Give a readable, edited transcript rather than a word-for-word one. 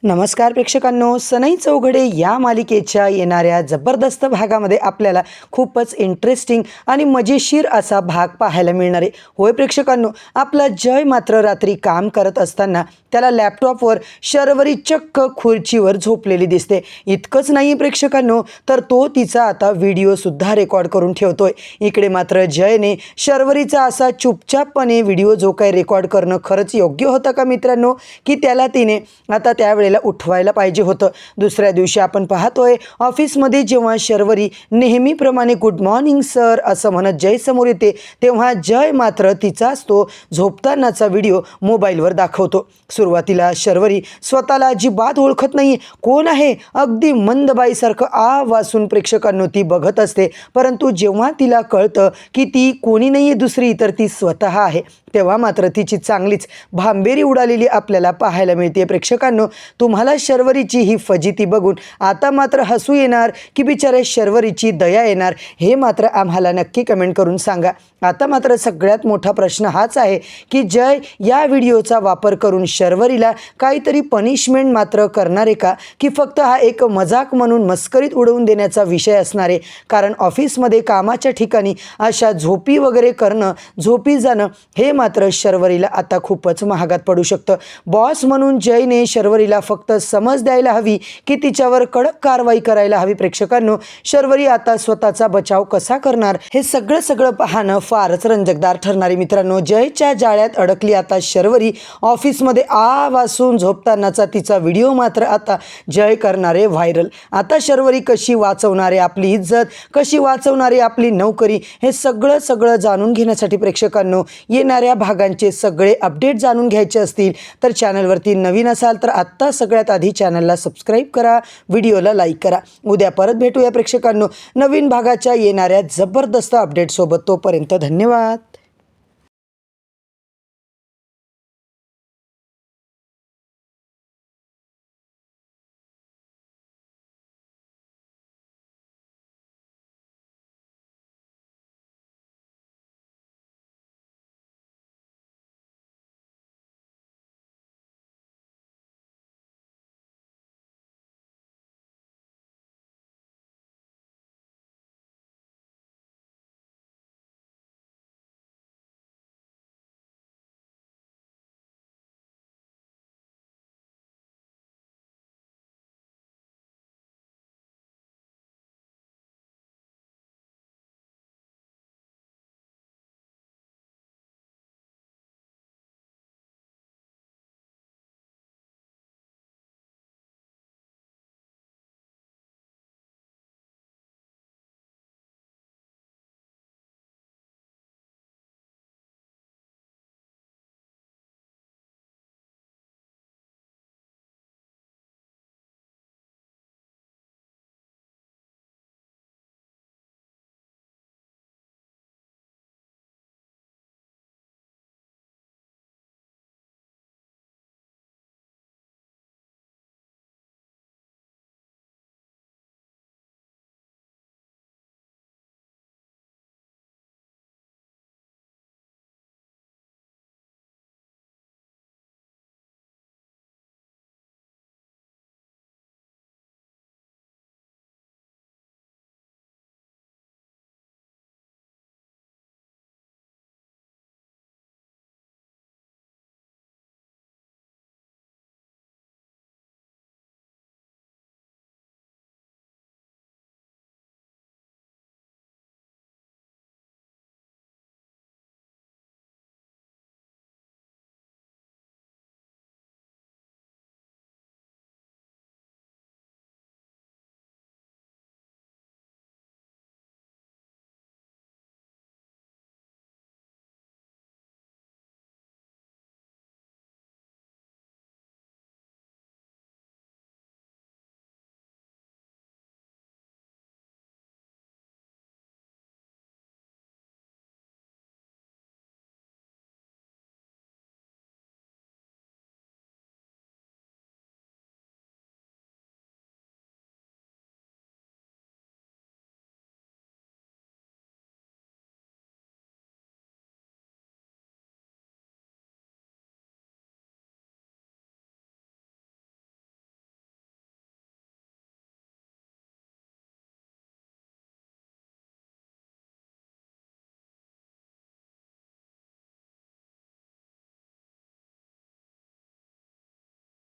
नमस्कार प्रेक्षकांनो, सनई चौघडे या मालिकेच्या येणाऱ्या जबरदस्त भागामध्ये आपल्याला खूपच इंटरेस्टिंग आणि मजेशीर असा भाग पाहायला मिळणार आहे. होय प्रेक्षकांनो, आपला जय मात्र रात्री काम करत असताना त्याला लॅपटॉपवर शर्वरी चक्क खुर्चीवर झोपलेली दिसते. इतकंच नाही प्रेक्षकांनो, तर तो तिचा आता व्हिडिओसुद्धा रेकॉर्ड करून ठेवतोय. इकडे मात्र जयने शर्वरीचा असा चुपचापपणे व्हिडिओ जो काही रेकॉर्ड करणं खरंच योग्य होतं का मित्रांनो, की त्याला तिने आता त्यावेळेला उठवायला पाहिजे होतं. दुसऱ्या दिवशी आपण पाहतोय ऑफिसमध्ये जेव्हा शर्वरी नेहमीप्रमाणे गुड मॉर्निंग सर असं म्हणत जय समोर येते, तेव्हा जय मात्र तिचाच तो झोपतानाचा व्हिडिओ मोबाईलवर दाखवतो. सुरुवातीला शर्वरी स्वतःला अजिबात ओळखत नाही. कोण आहे, अगदी मंदबाईसारखं वासून प्रेक्षकांनो ती बघत असते. परंतु जेव्हा तिला कळतं की ती कोणी नाही आहे दुसरी तर ती स्वतः आहे, तेव्हा मात्र तिची चांगलीच भांबेरी उडालेली आपल्याला पाहायला मिळते. प्रेक्षकांनो, तुम्हाला शर्वरीची ही फजिती बघून आता मात्र हसू येणार की बिचाऱ्या शर्वरीची दया येणार, हे मात्र आम्हाला नक्की कमेंट करून सांगा. आता मात्र सगळ्यात मोठा प्रश्न हाच आहे की जय या व्हिडिओचा वापर करून शर्वरीला काहीतरी पनिशमेंट मात्र करणार आहे का, की फक्त हा एक मजाक म्हणून मस्करीत उडवून देण्याचा विषय असणार आहे. कारण ऑफिसमध्ये कामाच्या ठिकाणी अशा झोपी वगैरे करणं, झोपी जाणं हे मात्र शर्वरीला आता खूपच महागात पडू शकतं. बॉस म्हणून जयने शर्वरीला फक्त समज द्यायला हवी की तिच्यावर कडक कारवाई करायला हवी. प्रेक्षकांनो, शर्वरी आता स्वतःचा बचाव कसा करणार हे सगळं पाहणं फारच रंजकदार ठरणार आहे. मित्रांनो, जयच्या जाळ्यात अडकली आता शर्वरी. ऑफिसमध्ये वासून झोपतानाचा तिचा व्हिडिओ मात्र आता जय करणारे व्हायरल. आता शर्वरी कशी वाचवणारे आपली इज्जत, कशी वाचवणारे आपली नोकरी, हे सगळं जाणून घेण्यासाठी प्रेक्षकांनो, येणाऱ्या भागांचे सगळे अपडेट जाणून घ्यायचे असतील तर चॅनलवरती नवीन असाल तर आत्ता सगळ्यात आधी चॅनलला सबस्क्राईब करा, व्हिडिओला लाईक करा. उद्या परत भेटूया प्रेक्षकांनो नवीन भागाच्या येणाऱ्या जबरदस्त अपडेटसोबत. तोपर्यंत धन्यवाद.